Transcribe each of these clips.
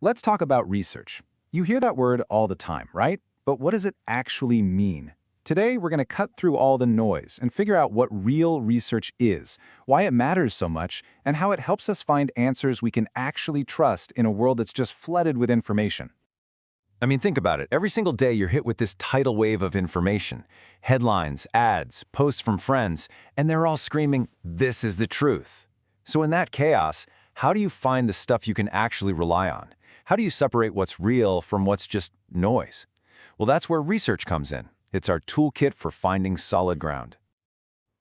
Let's talk about research. You hear that word all the time, right? But what does it actually mean? Today, we're going to cut through all the noise and figure out what real research is, why it matters so much, and how it helps us find answers we can actually trust in a world that's just flooded with information. I mean, think about it. Every single day you're hit with this tidal wave of information. Headlines, ads, posts from friends, and they're all screaming, "This is the truth." So in that chaos, how do you find the stuff you can actually rely on? How do you separate what's real from what's just noise? Well, that's where research comes in. It's our toolkit for finding solid ground.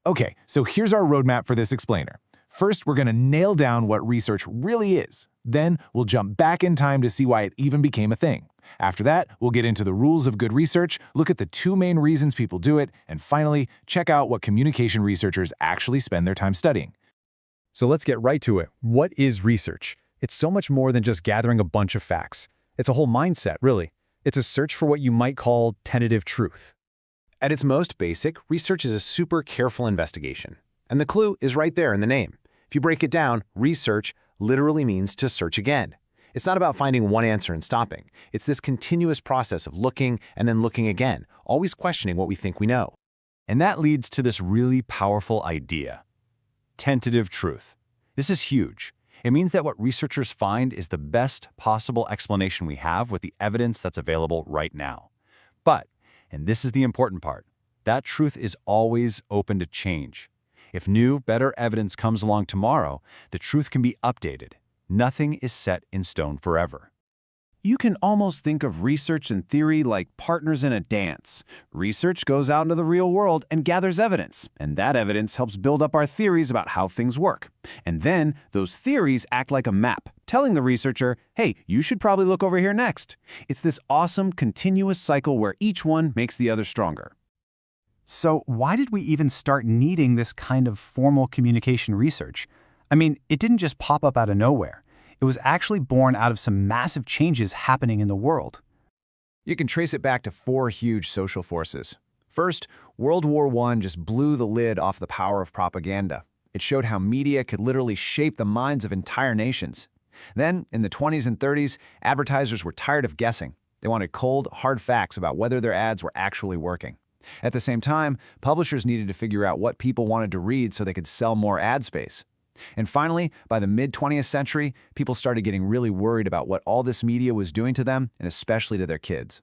Okay, so here's our roadmap for this explainer. First, we're going to nail down what research really is. Then, we'll jump back in time to see why it even became a thing. After that, we'll get into the rules of good research, look at the two main reasons people do it, and finally, check out what communication researchers actually spend their time studying. So let's get right to it. What is research? It's so much more than just gathering a bunch of facts. It's a whole mindset, really. It's a search for what you might call tentative truth. At its most basic, research is a super careful investigation. And the clue is right there in the name. If you break it down, research literally means to search again. It's not about finding one answer and stopping. It's this continuous process of looking and then looking again, always questioning what we think we know. And that leads to this really powerful idea: tentative truth. This is huge. It means that what researchers find is the best possible explanation we have with the evidence that's available right now. But, and this is the important part, that truth is always open to change. If new, better evidence comes along tomorrow, the truth can be updated. Nothing is set in stone forever. You can almost think of research and theory like partners in a dance. Research goes out into the real world and gathers evidence, and that evidence helps build up our theories about how things work. And then, those theories act like a map, telling the researcher, hey, you should probably look over here next. It's this awesome, continuous cycle where each one makes the other stronger. So why did we even start needing this kind of formal communication research? I mean, it didn't just pop up out of nowhere. It was actually born out of some massive changes happening in the world. You can trace it back to four huge social forces. First, World War I just blew the lid off the power of propaganda. It showed how media could literally shape the minds of entire nations. Then, in the 20s and 30s, advertisers were tired of guessing. They wanted cold, hard facts about whether their ads were actually working. At the same time, publishers needed to figure out what people wanted to read so they could sell more ad space. And finally, by the mid-20th century, people started getting really worried about what all this media was doing to them, and especially to their kids.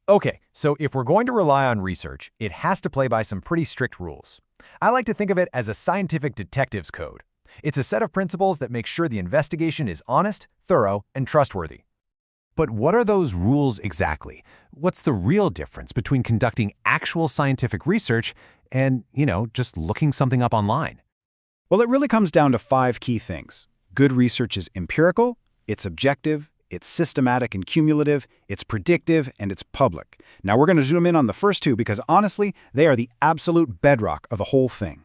Okay, so if we're going to rely on research, it has to play by some pretty strict rules. I like to think of it as a scientific detective's code. It's a set of principles that make sure the investigation is honest, thorough, and trustworthy. But what are those rules exactly? What's the real difference between conducting actual scientific research and, just looking something up online? Well, it really comes down to 5 key things. Good research is empirical, it's objective, it's systematic and cumulative, it's predictive, and it's public. Now we're going to zoom in on the first 2 because honestly, they are the absolute bedrock of the whole thing.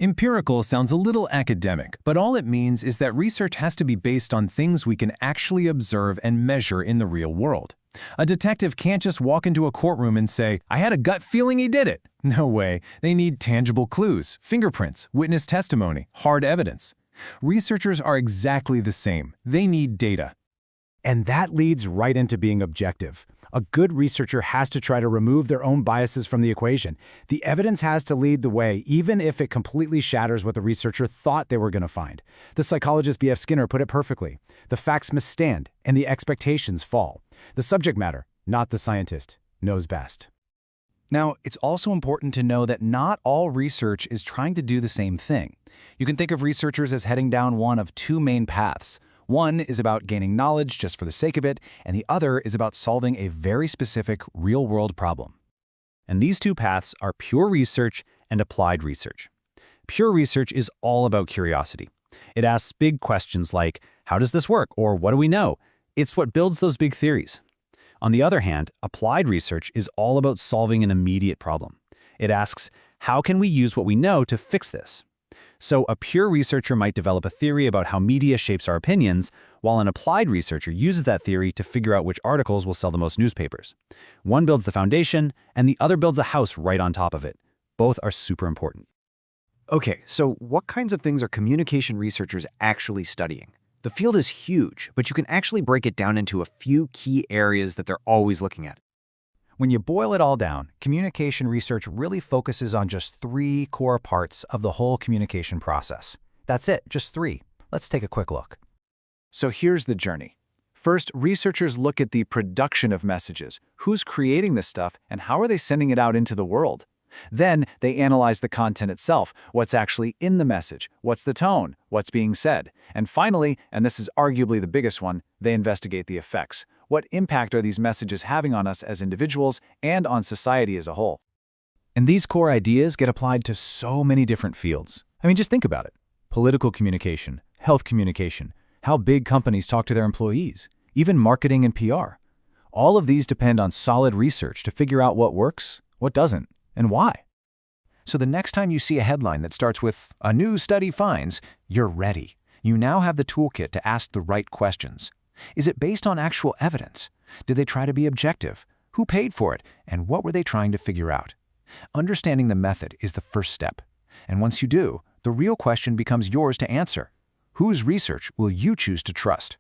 Empirical sounds a little academic, but all it means is that research has to be based on things we can actually observe and measure in the real world. A detective can't just walk into a courtroom and say, "I had a gut feeling he did it." No way. They need tangible clues, fingerprints, witness testimony, hard evidence. Researchers are exactly the same. They need data. And that leads right into being objective. A good researcher has to try to remove their own biases from the equation. The evidence has to lead the way, even if it completely shatters what the researcher thought they were going to find. The psychologist B.F. Skinner put it perfectly. The facts must stand, and the expectations fall. The subject matter, not the scientist, knows best. Now, it's also important to know that not all research is trying to do the same thing. You can think of researchers as heading down one of 2 main paths. One is about gaining knowledge just for the sake of it, and the other is about solving a very specific real-world problem. And these 2 paths are pure research and applied research. Pure research is all about curiosity. It asks big questions like, how does this work, or what do we know? It's what builds those big theories. On the other hand, applied research is all about solving an immediate problem. It asks, how can we use what we know to fix this? So a pure researcher might develop a theory about how media shapes our opinions, while an applied researcher uses that theory to figure out which articles will sell the most newspapers. One builds the foundation, and the other builds a house right on top of it. Both are super important. Okay, so what kinds of things are communication researchers actually studying? The field is huge, but you can actually break it down into a few key areas that they're always looking at. When you boil it all down, communication research really focuses on just 3 core parts of the whole communication process. That's it, just 3. Let's take a quick look. So here's the journey. First, researchers look at the production of messages. Who's creating this stuff, and how are they sending it out into the world? Then, they analyze the content itself, what's actually in the message, what's the tone, what's being said. And finally, and this is arguably the biggest one, they investigate the effects. What impact are these messages having on us as individuals and on society as a whole? And these core ideas get applied to so many different fields. I mean, just think about it. Political communication, health communication, how big companies talk to their employees, even marketing and PR. All of these depend on solid research to figure out what works, what doesn't, and why. So the next time you see a headline that starts with, "A new study finds," you're ready. You now have the toolkit to ask the right questions. Is it based on actual evidence? Did they try to be objective? Who paid for it? And what were they trying to figure out? Understanding the method is the first step. And once you do, the real question becomes yours to answer. Whose research will you choose to trust?